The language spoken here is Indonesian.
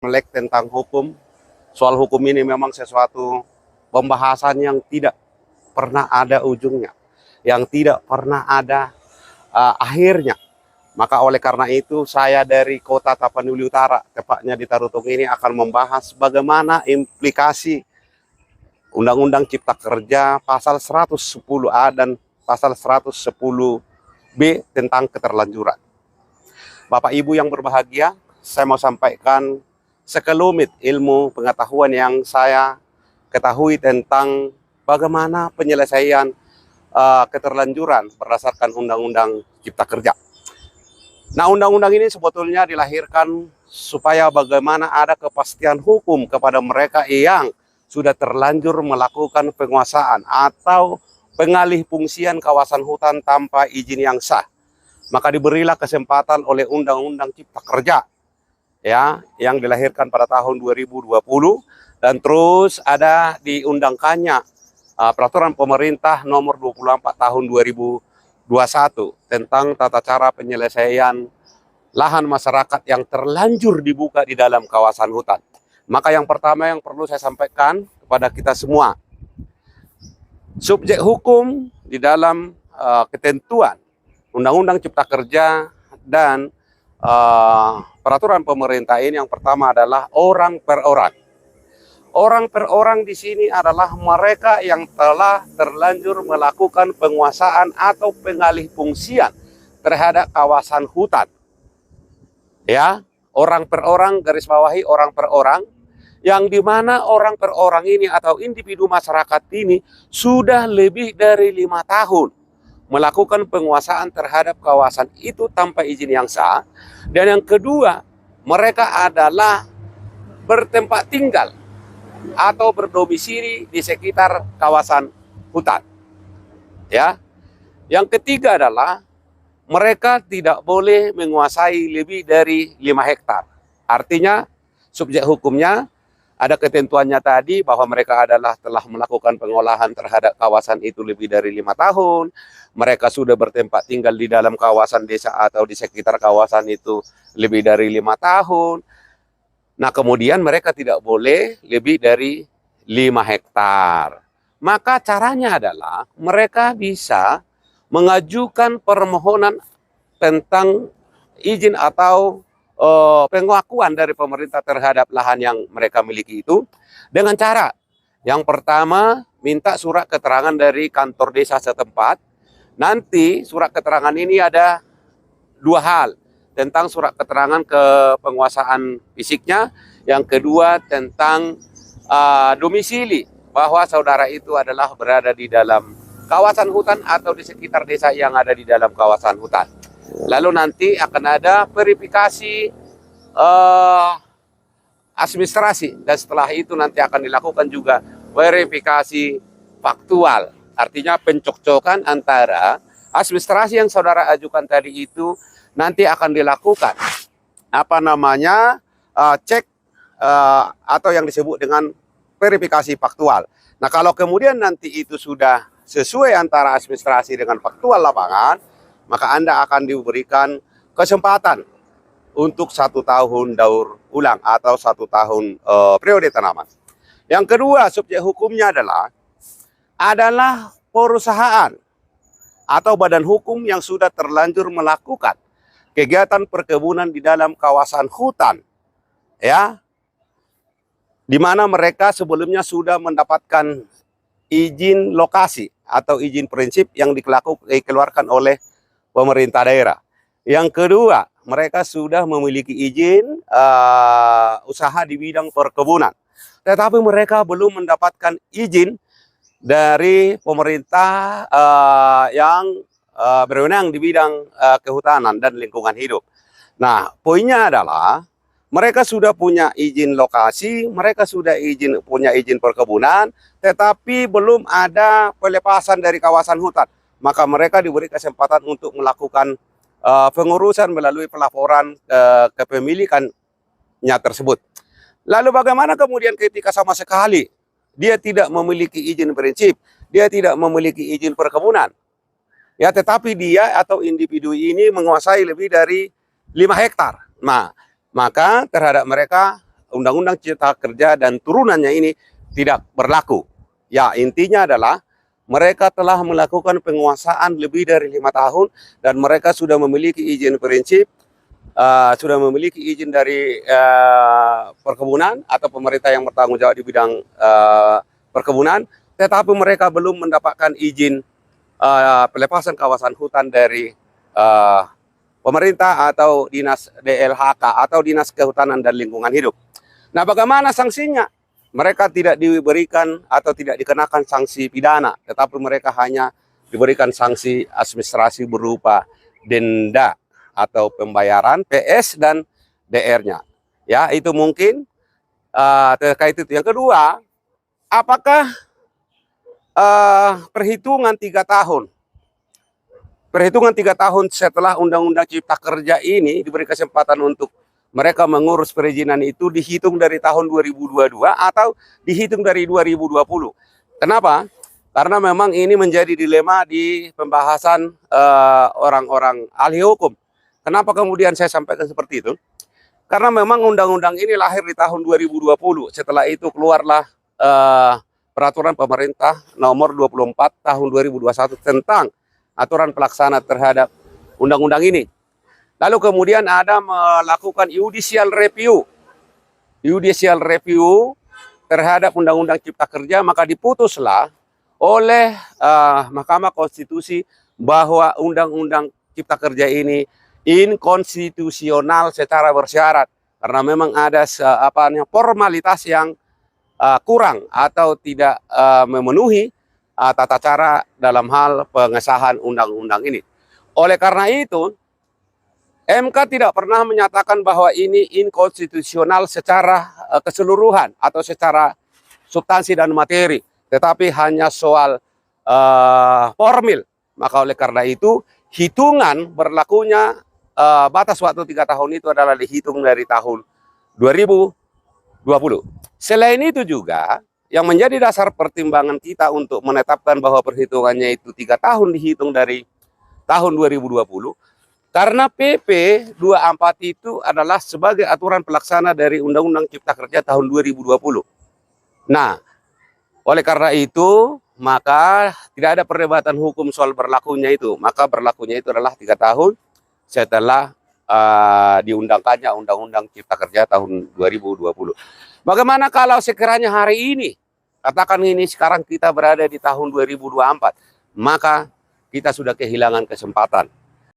melek tentang hukum. Soal hukum ini memang sesuatu pembahasan yang tidak pernah ada ujungnya, yang tidak pernah ada akhirnya. Maka oleh karena itu saya dari Kota Tapanuli Utara, tepatnya di Tarutung ini akan membahas bagaimana implikasi Undang-Undang Cipta Kerja pasal 110A dan pasal 110B tentang keterlanjuran. Bapak Ibu yang berbahagia, saya mau sampaikan sekelumit ilmu pengetahuan yang saya ketahui tentang bagaimana penyelesaian keterlanjuran berdasarkan Undang-Undang Cipta Kerja. Nah, undang-undang ini sebetulnya dilahirkan supaya bagaimana ada kepastian hukum kepada mereka yang sudah terlanjur melakukan penguasaan atau pengalih fungsian kawasan hutan tanpa izin yang sah. Maka diberilah kesempatan oleh Undang-Undang Cipta Kerja ya, yang dilahirkan pada tahun 2020 dan terus ada diundangkannya peraturan pemerintah nomor 24 tahun 2021 tentang tata cara penyelesaian lahan masyarakat yang terlanjur dibuka di dalam kawasan hutan. Maka yang pertama yang perlu saya sampaikan kepada kita semua, subjek hukum di dalam ketentuan Undang-Undang Cipta Kerja dan peraturan pemerintah ini yang pertama adalah orang per orang. Orang per orang di sini adalah mereka yang telah terlanjur melakukan penguasaan atau pengalih fungsian terhadap kawasan hutan. Ya, orang per orang, garis bawahi orang per orang, yang dimana orang per orang ini atau individu masyarakat ini sudah lebih dari 5 tahun melakukan penguasaan terhadap kawasan itu tanpa izin yang sah. Dan yang kedua, mereka adalah bertempat tinggal atau berdomisili di sekitar kawasan hutan. Ya. Yang ketiga adalah mereka tidak boleh menguasai lebih dari 5 hektar. Artinya subjek hukumnya ada ketentuannya tadi bahwa mereka adalah telah melakukan pengolahan terhadap kawasan itu lebih dari 5 tahun. Mereka sudah bertempat tinggal di dalam kawasan desa atau di sekitar kawasan itu lebih dari 5 tahun. Nah, kemudian mereka tidak boleh lebih dari 5 hektar. Maka caranya adalah mereka bisa mengajukan permohonan tentang izin atau pengakuan dari pemerintah terhadap lahan yang mereka miliki itu dengan cara yang pertama minta surat keterangan dari kantor desa setempat. Nanti surat keterangan ini ada 2 hal, tentang surat keterangan ke penguasaan fisiknya, yang kedua tentang domisili bahwa saudara itu adalah berada di dalam kawasan hutan atau di sekitar desa yang ada di dalam kawasan hutan. Lalu nanti akan ada verifikasi administrasi dan setelah itu nanti akan dilakukan juga verifikasi faktual. Artinya pencocokkan antara administrasi yang saudara ajukan tadi itu nanti akan dilakukan cek atau yang disebut dengan verifikasi faktual. Nah, kalau kemudian nanti itu sudah sesuai antara administrasi dengan faktual lapangan, maka Anda akan diberikan kesempatan untuk 1 tahun daur ulang atau 1 tahun periode tanaman. Yang kedua, subjek hukumnya adalah perusahaan atau badan hukum yang sudah terlanjur melakukan kegiatan perkebunan di dalam kawasan hutan, ya, di mana mereka sebelumnya sudah mendapatkan izin lokasi atau izin prinsip yang dikeluarkan oleh pemerintah daerah. Yang kedua, mereka sudah memiliki izin usaha di bidang perkebunan, tetapi mereka belum mendapatkan izin dari pemerintah yang berwenang di bidang kehutanan dan lingkungan hidup. Nah, poinnya adalah mereka sudah punya izin lokasi, mereka sudah punya izin perkebunan, tetapi belum ada pelepasan dari kawasan hutan. Maka mereka diberi kesempatan untuk melakukan pengurusan melalui pelaporan kepemilikannya tersebut. Lalu bagaimana kemudian ketika sama sekali dia tidak memiliki izin prinsip, dia tidak memiliki izin perkebunan, ya, tetapi dia atau individu ini menguasai lebih dari 5 hektar. Nah, maka terhadap mereka Undang-Undang Cipta Kerja dan turunannya ini tidak berlaku. Ya, intinya adalah mereka telah melakukan penguasaan lebih dari 5 tahun dan mereka sudah memiliki izin prinsip, sudah memiliki izin dari perkebunan atau pemerintah yang bertanggung jawab di bidang perkebunan, tetapi mereka belum mendapatkan izin pelepasan kawasan hutan dari pemerintah atau dinas DLHK atau dinas kehutanan dan lingkungan hidup. Nah, bagaimana sanksinya? Mereka tidak diberikan atau tidak dikenakan sanksi pidana, tetapi mereka hanya diberikan sanksi administrasi berupa denda atau pembayaran PS dan DR-nya. Ya, itu mungkin terkait itu. Yang kedua, apakah perhitungan 3 tahun? Perhitungan 3 tahun setelah Undang-Undang Cipta Kerja ini diberi kesempatan untuk mereka mengurus perizinan itu dihitung dari tahun 2022 atau dihitung dari 2020. Kenapa? Karena memang ini menjadi dilema di pembahasan orang-orang ahli hukum. Kenapa kemudian saya sampaikan seperti itu? Karena memang undang-undang ini lahir di tahun 2020. Setelah itu keluarlah peraturan pemerintah nomor 24 tahun 2021 tentang aturan pelaksana terhadap undang-undang ini. Lalu kemudian ada melakukan judicial review terhadap Undang-Undang Cipta Kerja, maka diputuslah oleh Mahkamah Konstitusi bahwa Undang-Undang Cipta Kerja ini inkonstitusional secara bersyarat karena memang ada formalitas yang kurang atau tidak memenuhi tata cara dalam hal pengesahan undang-undang ini. Oleh karena itu, MK tidak pernah menyatakan bahwa ini inkonstitusional secara keseluruhan atau secara substansi dan materi, tetapi hanya soal formil. Maka oleh karena itu, hitungan berlakunya batas waktu 3 tahun itu adalah dihitung dari tahun 2020. Selain itu juga, yang menjadi dasar pertimbangan kita untuk menetapkan bahwa perhitungannya itu 3 tahun dihitung dari tahun 2020, karena PP 24 itu adalah sebagai aturan pelaksana dari Undang-Undang Cipta Kerja tahun 2020. Nah, oleh karena itu, maka tidak ada perdebatan hukum soal berlakunya itu. Maka berlakunya itu adalah 3 tahun setelah diundangkannya Undang-Undang Cipta Kerja tahun 2020. Bagaimana kalau sekiranya hari ini, katakan ini sekarang kita berada di tahun 2024, maka kita sudah kehilangan kesempatan